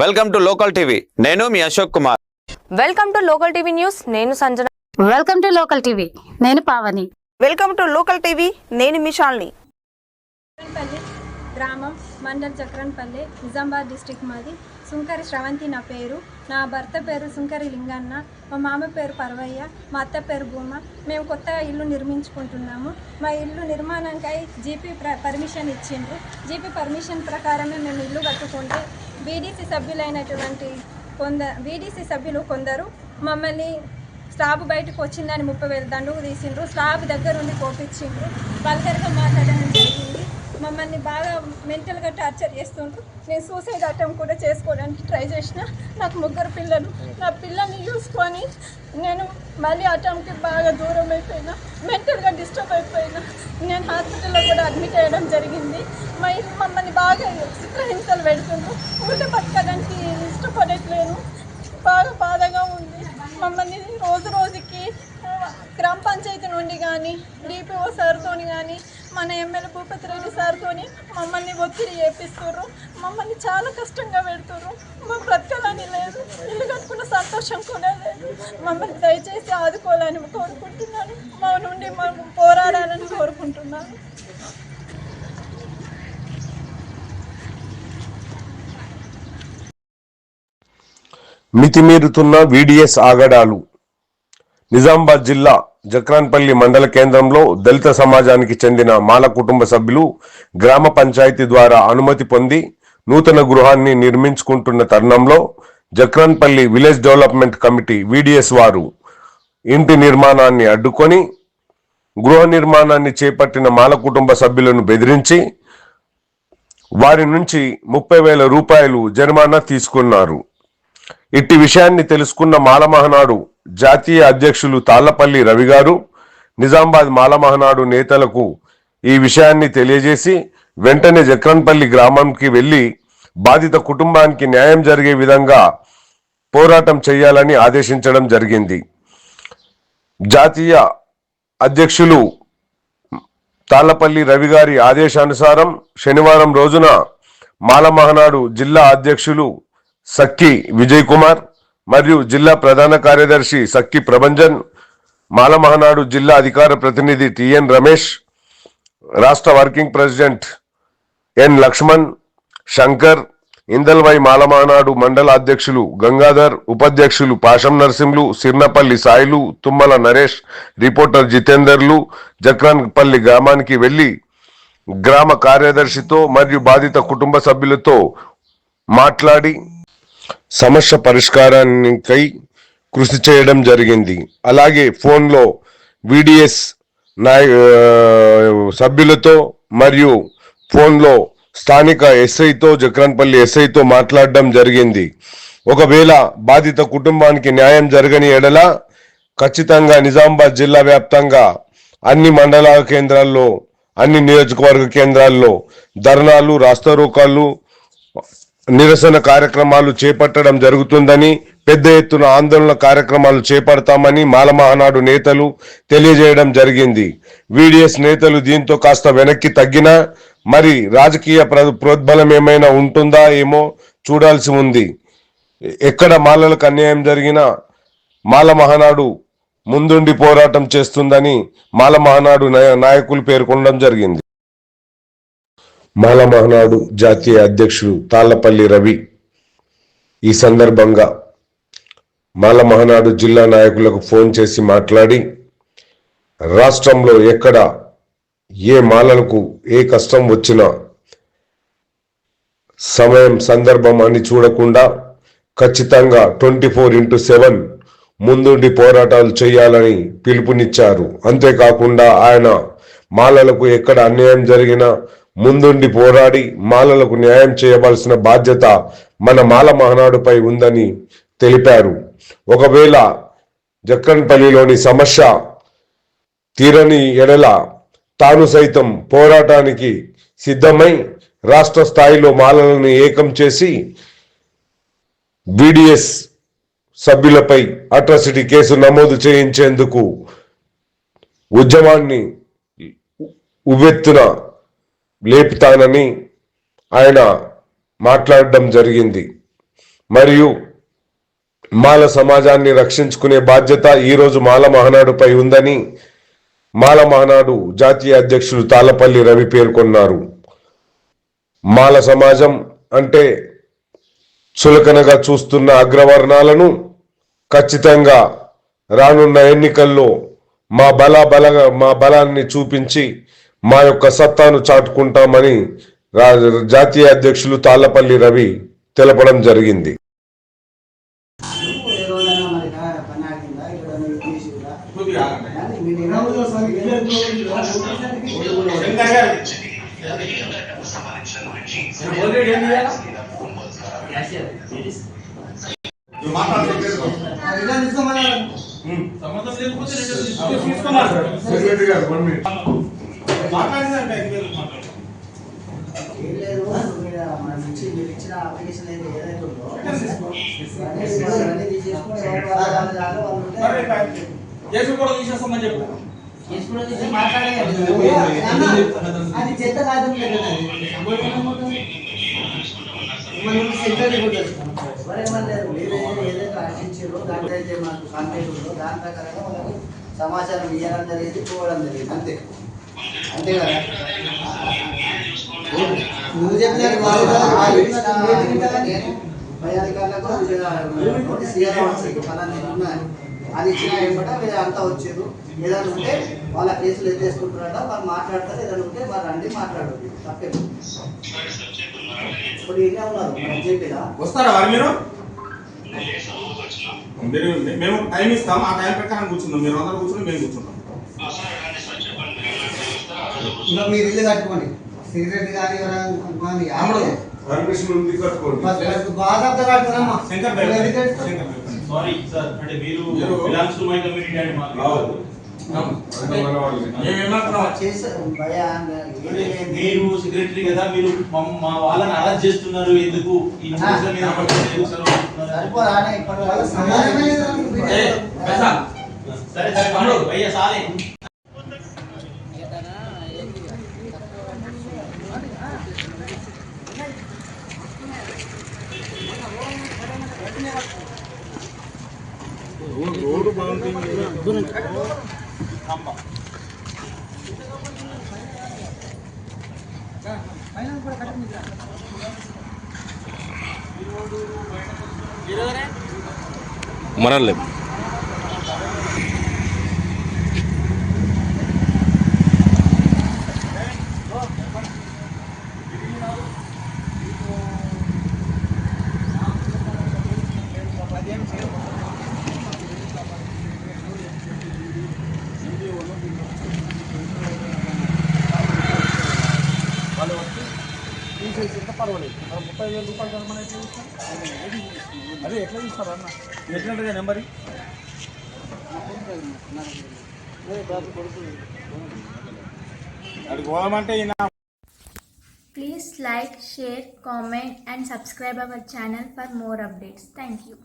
Welcome to local TV. నేను మీ Ashok Kumar. Welcome to local TV news. నేను Sanjana. Welcome to local TV. నేను Pavani. Welcome to local TV. నేను మీ శాలిని. గ్రామం మండల్ చక్రన్పల్లి, నిజామాబాద్ డిస్టిక్. మాది సుంకరి శ్రవంతి నా పేరు. నా భర్త పేరు సుంకరి లింగన్న. మా మామ పేరు పర్వయ్య. మా అత్త పేరు భూమ. మేము కొత్తగా ఇల్లు నిర్మించుకుంటున్నాము. మా ఇల్లు నిర్మాణంకై జీపీ పర్మిషన్ ఇచ్చిండ్రు. జీపీ పర్మిషన్ ప్రకారమే మేము ఇల్లు కట్టుకుంటే బీడీసీ సభ్యులు కొందరు మమ్మల్ని స్లాబ్ బయటకు వచ్చిందని 30,000 దండుకు తీసిండ్రు. స్లాబ్ దగ్గర ఉండి కోపించిండ్రు. వల్గర్గా మాట్లాడడం జరిగింది. మమ్మల్ని బాగా మెంటల్గా టార్చర్ చేస్తుండ్రు. నేను సూసైడ్ అటెంప్ట్ కూడా చేసుకోవడానికి ట్రై చేసిన. నాకు 3 పిల్లలు. నా పిల్లల్ని చూసుకొని నేను మళ్ళీ అటెంప్ట్కి బాగా దూరం అయిపోయినా, మెంటల్గా డిస్టర్బ్ అయిపోయినా. నేను హాస్పిటల్లో కూడా అడ్మిట్ అయ్యడం జరిగింది. మా ఇల్లు మమ్మల్ని బాగా చిత్రహింసలు పెడుతుండ్రు. ఊరికే బతకడానికి ఇష్టపడట్లేను. బాగా బాధగా ఉంది. మమ్మల్ని రోజు రోజుకి గ్రామ పంచాయతీ నుండి కానీ, డిపిఓ సార్తో కానీ, మన ఎమ్మెల్యే భూపతి రెడ్డి సార్తో మమ్మల్ని ఒత్తిడి చేపిస్తుర్రు. మమ్మల్ని చాలా కష్టంగా పెడుతుర్రు. మా బ్రతకాలని లేదు, ఇల్లు కట్టుకున్న సంతోషం కూడా లేదు. మమ్మల్ని దయచేసి ఆదుకోవాలని కోరుకుంటున్నాను. మా నుండి మనం పోరాడాలని కోరుకుంటున్నాను. మితిమీరుతున్న వీడిఎస్ ఆగడాలు. నిజామాబాద్ జిల్లా జక్రాన్పల్లి మండల కేంద్రంలో దళిత సమాజానికి చెందిన మాల కుటుంబ సభ్యులు గ్రామ పంచాయతీ ద్వారా అనుమతి పొంది నూతన గృహాన్ని నిర్మించుకుంటున్న తరుణంలో Jakranpally village development committee VDS వారు ఇంటి నిర్మాణాన్ని అడ్డుకొని గృహ నిర్మాణాన్ని చేపట్టిన మాల కుటుంబ సభ్యులను బెదిరించి వారి నుంచి 30,000 రూపాయలు జరిమానా తీసుకున్నారు. ఇట్టి విషయాన్ని తెలుసుకున్న మాలమహనాడు జాతీయ అధ్యక్షులు తాళ్లపల్లి రవి గారు నిజామాబాద్ మాలమహనాడు నేతలకు ఈ విషయాన్ని తెలియజేసి వెంటనే జక్రన్పల్లి గ్రామంకి వెళ్లి బాధిత కుటుంబానికి న్యాయం జరిగే విధంగా పోరాటం చేయాలని ఆదేశించడం జరిగింది. జాతీయ అధ్యక్షులు తాళ్లపల్లి రవి గారి ఆదేశానుసారం శనివారం రోజున మాలమహనాడు జిల్లా అధ్యక్షులు సక్కి విజయ్ కుమార్ మరియు జిల్లా ప్రధాన కార్యదర్శి సక్కి ప్రభంజన్, మాలమహనాడు జిల్లా అధికార ప్రతినిధి టిఎన్ రమేష్, రాష్ట్ర వర్కింగ్ ప్రెసిడెంట్ ఎన్ లక్ష్మణ్, శంకర్, ఇందల్వై మాలమహనాడు మండల అధ్యక్షులు గంగాధర్, ఉపాధ్యక్షులు పాషం నరసింహులు, సిర్నపల్లి సాయిలు, తుమ్మల నరేష్, రిపోర్టర్ జితేందర్లు జక్రాన్పల్లి గ్రామానికి వెళ్లి గ్రామ కార్యదర్శితో మరియు బాధిత కుటుంబ సభ్యులతో మాట్లాడి సమస్య పరిష్కారానికై కృషి చేయడం జరిగింది. అలాగే ఫోన్లో వీడిఎస్ సభ్యులతో మరియు ఫోన్లో స్థానిక ఎస్ఐతో జక్రాన్పల్లి ఎస్ఐతో మాట్లాడడం జరిగింది. ఒకవేళ బాధిత కుటుంబానికి న్యాయం జరగని ఎడల ఖచ్చితంగా నిజామాబాద్ జిల్లా వ్యాప్తంగా అన్ని మండల కేంద్రాల్లో, అన్ని నియోజకవర్గ కేంద్రాల్లో ధర్నాలు, రాస్తారోకాలు, నిరసన కార్యక్రమాలు చేపట్టడం జరుగుతుందని, పెద్ద ఎత్తున ఆందోళన కార్యక్రమాలు చేపడతామని మాలమహనాడు నేతలు తెలియజేయడం జరిగింది. వీడిఎస్ నేతలు దీంతో కాస్త వెనక్కి తగ్గినా మరి రాజకీయ ప్రోద్బలం ఏమైనా ఉంటుందా ఏమో చూడాల్సి ఉంది. ఎక్కడ మాలలకు అన్యాయం జరిగినా మాలమహనాడు ముందుండి పోరాటం చేస్తుందని మాలమహనాడు నాయకులు పేర్కొనడం జరిగింది. మాలమహనాడు జాతీయ అధ్యక్షుడు తాళ్లపల్లి రవి ఈ సందర్భంగా మాలమహనాడు జిల్లా నాయకులకు ఫోన్ చేసి మాట్లాడి రాష్ట్రంలో ఎక్కడ ఏ మాలలకు ఏ కష్టం వచ్చినా సమయం సందర్భం అని చూడకుండా ఖచ్చితంగా 24/7 ముందుండి పోరాటాలు చేయాలని పిలుపునిచ్చారు. అంతేకాకుండా ఆయన మాలలకు ఎక్కడ అన్యాయం జరిగినా ముందుండి పోరాడి మాలలకు న్యాయం చేయవలసిన బాధ్యత మన మాలమహనాడుపై ఉందని తెలిపారు. ఒకవేళ జక్రన్పల్లిలోని సమస్య తీరని ఎడల తాను సైతం పోరాటానికి సిద్ధమై రాష్ట్ర స్థాయిలో మాలలను ఏకం చేసి వీడిఎస్ సభ్యులపై అట్రాసిటీ కేసు నమోదు చేయించేందుకు ఉద్యమాన్ని ఉవ్వెత్తున లేపుతానని ఆయన మాట్లాడడం జరిగింది. మరియు మాల సమాజాన్ని రక్షించుకునే బాధ్యత ఈరోజు మాల మహానాడుపై ఉందని మాల మహానాడు జాతీయ అధ్యక్షులు తాళ్లపల్లి రవి పేర్కొన్నారు. మాల సమాజం అంటే చులకనగా చూస్తున్న అగ్రవర్ణాలను ఖచ్చితంగా రానున్న ఎన్నికల్లో మా బలాన్ని చూపించి మా యొక్క సత్తాను చాటుకుంటామని జాతీయ అధ్యక్షులు తాళ్లపల్లి రవి తెలపడం జరిగింది. మీరు ఇచ్చిన అప్లికేషన్ ఏదైతే ఉందో అది చెత్త కాదు ఏమన్నారు ఏదైతే ఆశించారో దాంట్లో అయితే మనకు కాంటాక్ట్ ఉందో దాని ప్రకారంగా మనకు సమాచారం ఇవ్వడం జరిగింది, పోవడం జరిగింది. అంతే అంతే కదా. నువ్వు చెప్పిన పై అధికారులకు అది ఇచ్చిన ఏమంటే మీరు అంతా వచ్చారు. ఏదైనా ఉంటే వాళ్ళ కేసులు ఎత్తేసుకుంటున్నారట, వాళ్ళు మాట్లాడతారు. ఏదైనా ఉంటే వాళ్ళు రండి మాట్లాడదు, తప్పే. ఇప్పుడు ఇంకా ఉన్నారు చెప్పేదా వస్తారా వారు మీరు మేము టైం ఇస్తాం, ఆ టైం ప్రకారం కూర్చున్నాం. మీరు అందరూ కూర్చుని మేము కూర్చుంటాం. మీరు ఇల్లు కట్టుకోండి, సిగరెట్ కానీ పర్మిషన్ ఉంది కట్టుకోండి. బాగా కట్టుకున్నామా. సారీ సార్, అంటే మీరు belongs to my community and మీరు సెక్రటరీ కదా, మీరు మా వాళ్ళని అరెస్ట్ చేస్తున్నారు ఎందుకు? సరే సరే భయ్యా సాలే. రోడ్డు బాగుంటుంది. మనల్ని పర్వాలేదు. 30,000 రూపాయలు కలమని ఎట్లా ఇస్తాం? అదే ఎట్లా ఇస్తారా అన్న? ఎట్లా నెంబర్ అది పోదామంటే Please like, share, comment and subscribe our channel for more updates. Thank you.